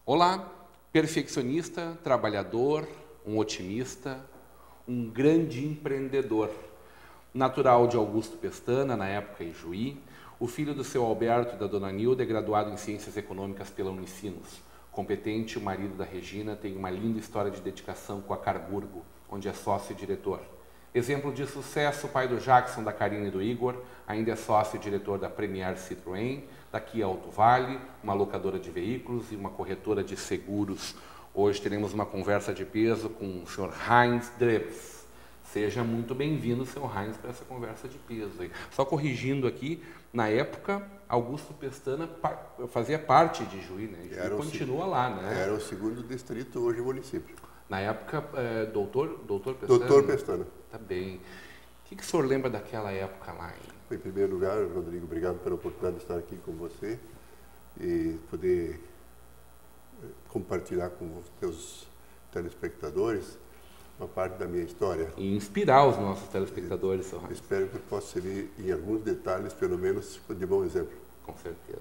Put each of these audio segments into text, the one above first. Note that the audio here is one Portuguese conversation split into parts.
Olá, perfeccionista, trabalhador, um otimista, um grande empreendedor. Natural de Augusto Pestana, na época em Juí, o filho do seu Alberto e da dona Nilda é graduado em Ciências Econômicas pela Unicinos. Competente, o marido da Regina tem uma linda história de dedicação com a Carburgo, onde é sócio e diretor. Exemplo de sucesso, o pai do Jackson, da Karina e do Igor, ainda é sócio e diretor da Premier Citroën, da Kia Alto Vale, uma locadora de veículos e uma corretora de seguros. Hoje teremos uma conversa de peso com o Sr. Heinz Drebs. Seja muito bem-vindo, Sr. Heinz, para essa conversa de peso. Só corrigindo aqui, na época, Augusto Pestana fazia parte de Juí, né? E continua lá, né? Era o segundo distrito, hoje município. Na época, doutor Pestana? Doutor Pestana. Tá bem. O que o senhor lembra daquela época lá? Em primeiro lugar, Rodrigo, obrigado pela oportunidade de estar aqui com você e poder compartilhar com os teus telespectadores uma parte da minha história. E inspirar os nossos telespectadores, Sr. Heinz. Espero que possa servir em alguns detalhes, pelo menos, de bom exemplo. Com certeza.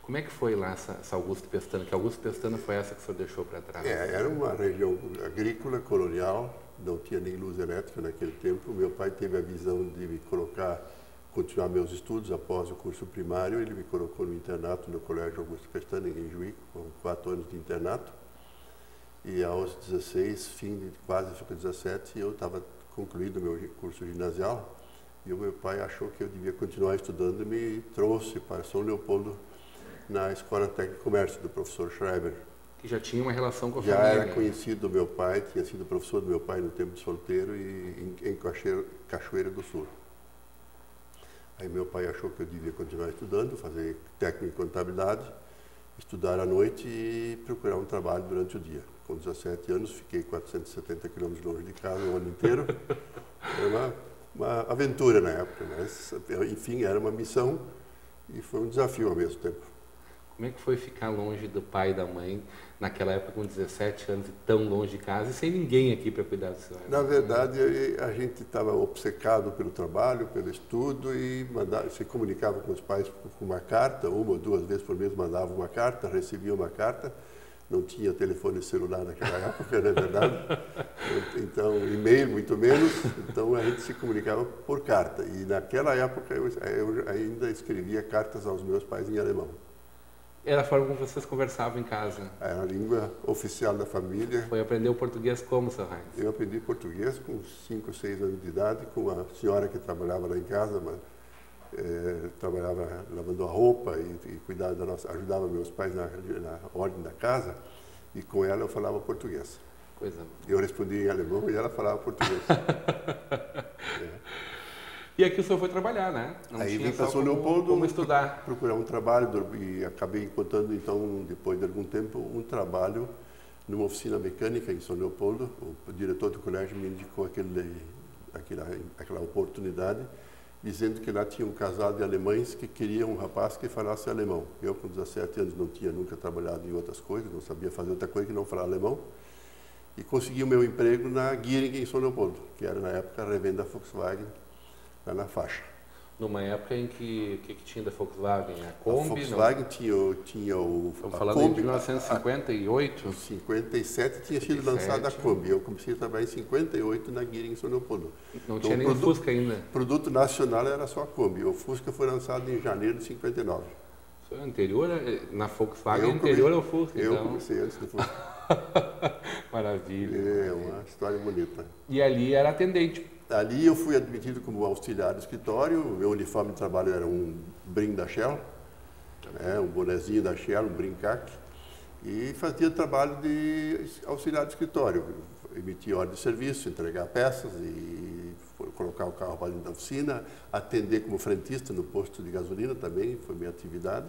Como é que foi lá essa Augusto Pestana? Que Augusto Pestana foi essa que o senhor deixou para trás? Era uma região agrícola, colonial, não tinha nem luz elétrica naquele tempo. Meu pai teve a visão de me continuar meus estudos após o curso primário. Ele me colocou no internato no Colégio Augusto Pestana, em Juí, com 4 anos de internato. E aos 16, fim de quase 17, eu estava concluído o meu curso ginasial. E o meu pai achou que eu devia continuar estudando e me trouxe para São Leopoldo, na Escola Técnica de Comércio, do professor Schreiber. Que já tinha uma relação com a já família. Já era conhecido do meu pai, tinha sido professor do meu pai no tempo de solteiro e em Cachoeira do Sul. Aí meu pai achou que eu devia continuar estudando, fazer técnico em contabilidade, estudar à noite e procurar um trabalho durante o dia. Com 17 anos, fiquei 470 quilômetros longe de casa o ano inteiro. Era uma aventura na época, mas, enfim, era uma missão e foi um desafio ao mesmo tempo. Como é que foi ficar longe do pai e da mãe, naquela época com 17 anos, e tão longe de casa, e sem ninguém aqui para cuidar do senhor? Na verdade, a gente estava obcecado pelo trabalho, pelo estudo, e se comunicava com os pais com uma carta, 1 ou 2 vezes por mês mandava uma carta, recebia uma carta. Não tinha telefone celular naquela época, não é verdade? Então, e-mail muito menos, então a gente se comunicava por carta. E naquela época eu ainda escrevia cartas aos meus pais em alemão. Era a forma como vocês conversavam em casa? Era a língua oficial da família. Foi aprender o português como, Sr. Heinz? Eu aprendi português com 5 ou 6 anos de idade, com a senhora que trabalhava lá em casa, mas trabalhava lavando a roupa e cuidava ajudava meus pais na ordem da casa, e com ela eu falava português. Coisa. Eu respondia em alemão e ela falava português. E aqui o senhor foi trabalhar, né? Não aí vim para São Leopoldo como estudar. Procurar um trabalho e acabei encontrando, então, depois de algum tempo, um trabalho numa oficina mecânica em São Leopoldo. O diretor do colégio me indicou aquela oportunidade, dizendo que lá tinha um casal de alemães que queriam um rapaz que falasse alemão. Eu, com 17 anos, não tinha nunca trabalhado em outras coisas, não sabia fazer outra coisa que não falar alemão. E consegui o meu emprego na Giering, em São Leopoldo, que era, na época, a revenda Volkswagen, lá na faixa. Numa época em que tinha da Volkswagen? A Kombi? A Volkswagen tinha o... Estamos falando Kombi, em 1958? Em 57 tinha sido lançada a Kombi. Eu comecei a trabalhar em 58 na Giering, em São Leopoldo. Não tinha nem o Fusca ainda? O produto nacional era só a Kombi. O Fusca foi lançado em janeiro de 59. Isso é anterior, na Volkswagen, anterior ao Fusca, Eu então. comecei antes do Fusca. Maravilha. É uma história bonita. E ali era atendente? Ali eu fui admitido como auxiliar de escritório. O meu uniforme de trabalho era um brim da Shell, um bonezinho da Shell, um brincac, e fazia trabalho de auxiliar de escritório. Emitir ordem de serviço, entregar peças e colocar o carro para dentro da oficina, atender como frentista no posto de gasolina também, foi minha atividade.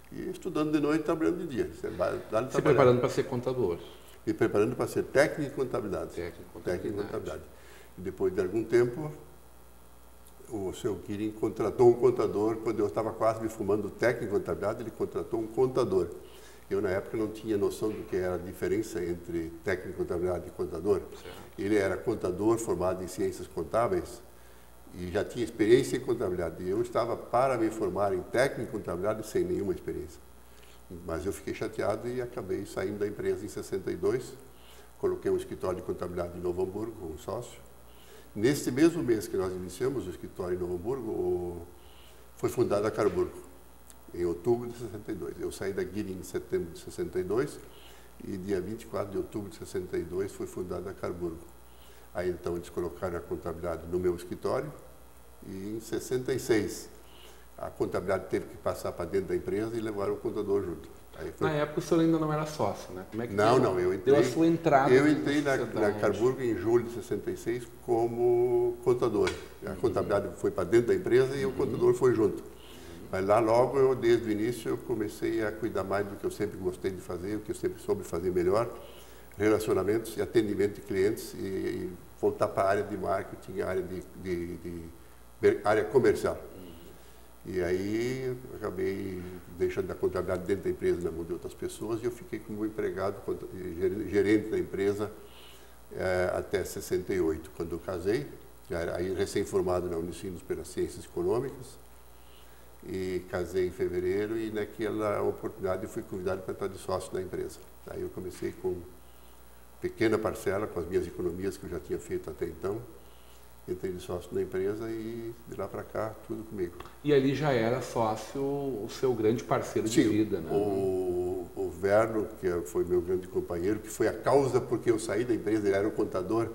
E estudando de noite e trabalhando de dia. Se preparando para ser contador? Me preparando para ser técnico em contabilidade. Técnico em contabilidade. E depois de algum tempo, o seu Guirin contratou um contador, quando eu estava quase me formando técnico em contabilidade, ele contratou um contador. Eu, na época, não tinha noção do que era a diferença entre técnico em contabilidade e contador. Certo. Ele era contador formado em ciências contábeis e já tinha experiência em contabilidade. E eu estava para me formar em técnico em contabilidade sem nenhuma experiência. Mas eu fiquei chateado e acabei saindo da empresa em 62. Coloquei um escritório de contabilidade em Novo Hamburgo com um sócio. Nesse mesmo mês que nós iniciamos o escritório em Novo Hamburgo, foi fundada a Carburgo, em outubro de 62. Eu saí da Guirin em setembro de 62 e dia 24 de outubro de 62 foi fundada a Carburgo. Aí então eles colocaram a contabilidade no meu escritório e em 66 a contabilidade teve que passar para dentro da empresa e levaram o contador junto. Na época o senhor ainda não era sócio, né? Como é que não, eu entrei. Deu a sua entrada. Eu entrei na Carburgo em julho de 66 como contador. A contabilidade foi para dentro da empresa e o contador foi junto. Mas lá logo, desde o início, eu comecei a cuidar mais do que eu sempre gostei de fazer, o que eu sempre soube fazer melhor, relacionamentos e atendimento de clientes e voltar para a área de marketing, a área área comercial. E aí eu acabei deixando a contabilidade dentro da empresa na mão de outras pessoas e eu fiquei como empregado, gerente da empresa até 68, quando eu casei, aí recém-formado na Unicinos pelas Ciências Econômicas, e casei em fevereiro e naquela oportunidade eu fui convidado para estar de sócio da empresa. Aí eu comecei com pequena parcela, com as minhas economias que eu já tinha feito até então. Entrei de sócio na empresa e de lá para cá, tudo comigo. E ali já era sócio o seu grande parceiro de vida, né? O Verno, que foi meu grande companheiro, que foi a causa porque eu saí da empresa, ele era o contador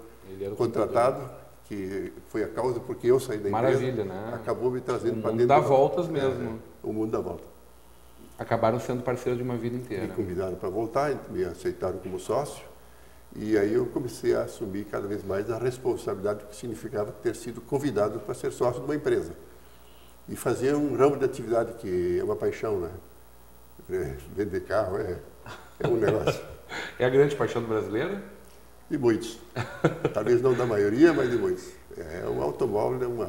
contratado, que foi a causa porque eu saí da empresa. Maravilha, né? Acabou me trazendo para dentro. O mundo dá voltas mesmo. O mundo dá volta. Acabaram sendo parceiros de uma vida inteira. Me convidaram para voltar, me aceitaram como sócio. E aí eu comecei a assumir cada vez mais a responsabilidade que significava ter sido convidado para ser sócio de uma empresa. E fazer um ramo de atividade que é uma paixão, né? Vender carro é um negócio. É a grande paixão do brasileiro? De muitos. Talvez não da maioria, mas de muitos. O automóvel é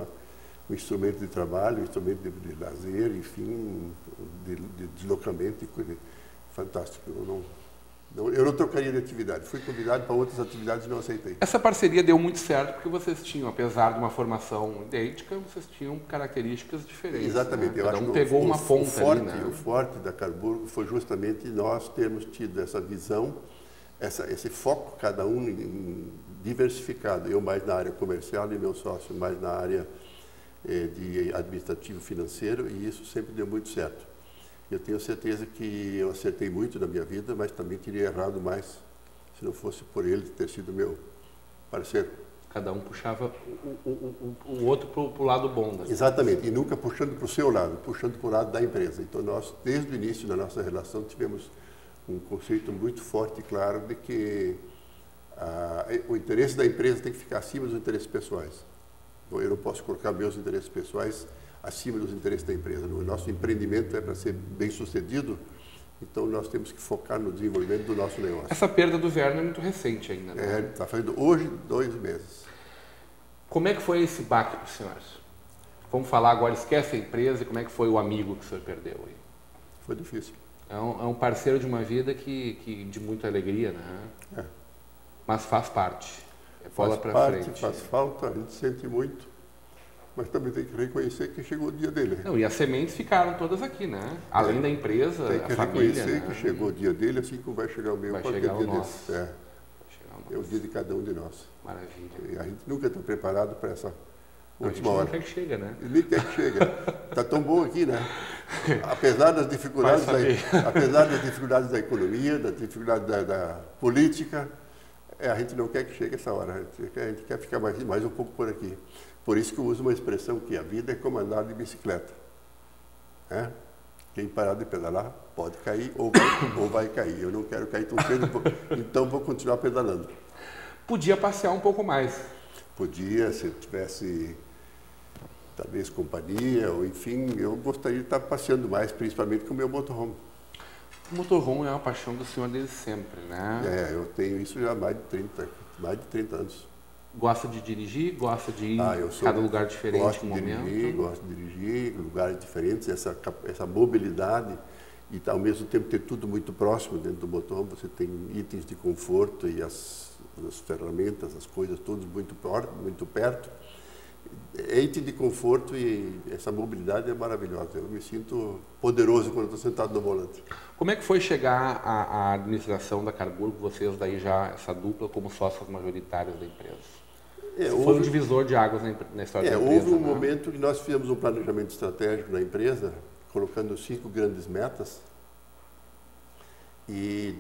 um instrumento de trabalho, um instrumento de lazer, enfim, de deslocamento e coisa fantástico. Eu não trocaria de atividade. Fui convidado para outras atividades e não aceitei. Essa parceria deu muito certo porque vocês tinham, apesar de uma formação idêntica, vocês tinham características diferentes. Exatamente. Né? Eu Cada acho um que pegou uma ponta ali, né? O forte da Carburgo foi justamente nós termos tido essa visão, esse foco, cada um diversificado. Eu mais na área comercial e meu sócio mais na área de administrativo financeiro, e isso sempre deu muito certo. Eu tenho certeza que eu acertei muito na minha vida, mas também teria errado mais se não fosse por ele ter sido meu parceiro. Cada um puxava o outro para o lado bom. Né? Exatamente, e nunca puxando para o seu lado, puxando para o lado da empresa. Então nós, desde o início da nossa relação, tivemos um conceito muito forte e claro de que o interesse da empresa tem que ficar acima dos interesses pessoais. Eu não posso colocar meus interesses pessoais acima dos interesses da empresa. O nosso empreendimento é para ser bem sucedido, então nós temos que focar no desenvolvimento do nosso negócio. Essa perda do Verno é muito recente ainda, né? Está fazendo hoje 2 meses. Como é que foi esse baque para o senhor? Vamos falar agora, esquece a empresa, e como é que foi o amigo que o senhor perdeu aí? Foi difícil. É um parceiro de uma vida que de muita alegria, né? Mas faz parte. É bola para frente. Faz falta, a gente sente muito. Mas também tem que reconhecer que chegou o dia dele. Não, e as sementes ficaram todas aqui, né? Além da empresa, tem que a família, reconhecer, né? Que chegou o dia dele, assim como vai chegar o meu. Vai chegar o nosso. É o dia de cada um de nós. Maravilha. E a gente nunca está preparado para essa última hora. Nem quer que chega, né? Nem quer que chega. Está tão bom aqui, né? Apesar das dificuldades, da economia, das dificuldades da política, a gente não quer que chegue essa hora. A gente quer ficar mais um pouco por aqui. Por isso que eu uso uma expressão que a vida é como andar de bicicleta. Quem parar de pedalar pode cair ou vai cair. Eu não quero cair tão cedo, então vou continuar pedalando. Podia passear um pouco mais. Podia, se tivesse talvez companhia, ou enfim, eu gostaria de estar passeando mais, principalmente com o meu motorhome. O motorhome é uma paixão do senhor desde sempre, né? Eu tenho isso já há mais de 30 anos. Gosta de dirigir? Gosta de ir em cada lugar diferente no momento? Gosto de dirigir, lugares diferentes, essa mobilidade e ao mesmo tempo ter tudo muito próximo dentro do motorhome. Você tem itens de conforto e as ferramentas, as coisas todas muito perto. É item de conforto e essa mobilidade é maravilhosa. Eu me sinto poderoso quando estou sentado no volante. Como é que foi chegar à administração da Carburgo, vocês daí já, essa dupla, como sócios majoritários da empresa? Foi um divisor de águas na história da empresa. Houve um momento que nós fizemos um planejamento estratégico na empresa, colocando 5 grandes metas, e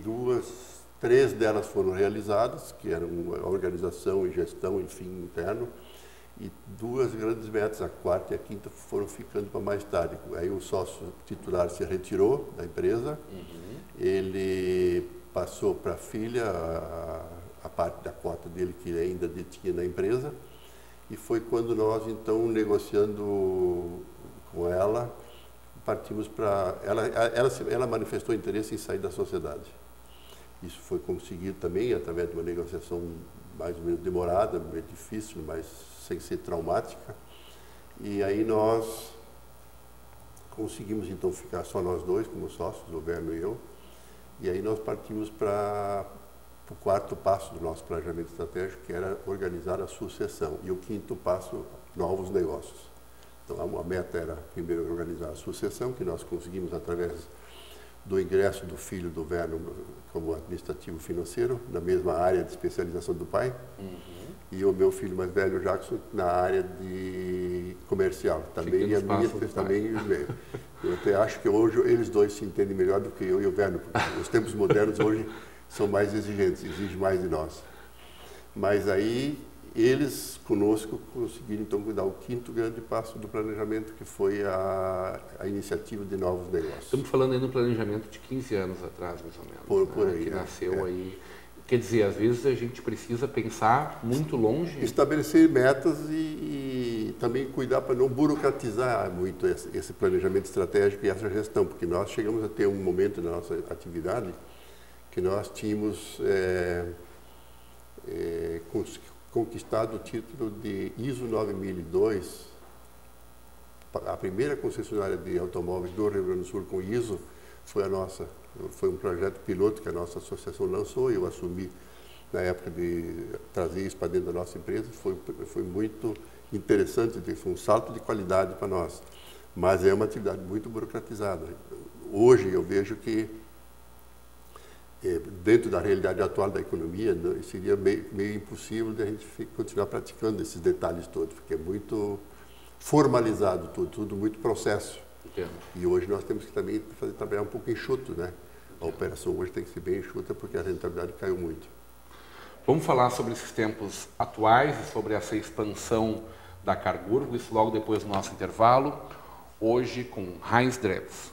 3 delas foram realizadas, que eram a organização e gestão, enfim, interno, e 2 grandes metas, a 4ª e a 5ª, foram ficando para mais tarde. Aí o sócio titular se retirou da empresa, ele passou para a filha a parte da cota dele que ele ainda detinha na empresa, e foi quando nós, então, negociando com ela, partimos para... Ela manifestou interesse em sair da sociedade. Isso foi conseguido também através de uma negociação mais ou menos demorada, meio difícil, mas sem ser traumática. E aí nós conseguimos, então, ficar só nós dois como sócios, o Werner e eu. E aí nós partimos para o 4º passo do nosso planejamento estratégico, que era organizar a sucessão. E o 5º passo, novos negócios. Então, a meta era, primeiro, organizar a sucessão, que nós conseguimos através do ingresso do filho do Werner como administrativo financeiro, na mesma área de especialização do pai, e o meu filho mais velho, o Jackson, na área de comercial. Também e a minha também. Eu até acho que hoje eles dois se entendem melhor do que eu e o Werner, porque os tempos modernos hoje são mais exigentes, exigem mais de nós. Mas aí eles conosco conseguiram então dar o 5º grande passo do planejamento, que foi a iniciativa de novos negócios. Estamos falando aí no planejamento de 15 anos atrás, mais ou menos. Por aí. Que nasceu aí. Quer dizer, às vezes a gente precisa pensar muito longe. Estabelecer metas e também cuidar para não burocratizar muito esse planejamento estratégico e essa gestão, porque nós chegamos a ter um momento na nossa atividade que nós tínhamos conquistado o título de ISO 9002, a primeira concessionária de automóveis do Rio Grande do Sul com ISO foi a nossa. Foi um projeto piloto que a nossa associação lançou e eu assumi na época de trazer isso para dentro da nossa empresa. Foi muito interessante, foi um salto de qualidade para nós. Mas é uma atividade muito burocratizada. Hoje eu vejo que dentro da realidade atual da economia, seria meio impossível de a gente continuar praticando esses detalhes todos, porque é muito formalizado tudo muito processo. Entendo. E hoje nós temos que também trabalhar um pouco enxuto, né? A operação hoje tem que ser bem enxuta porque a rentabilidade caiu muito. Vamos falar sobre esses tempos atuais e sobre essa expansão da Carburgo, isso logo depois do nosso intervalo, hoje com Heinz Drebs.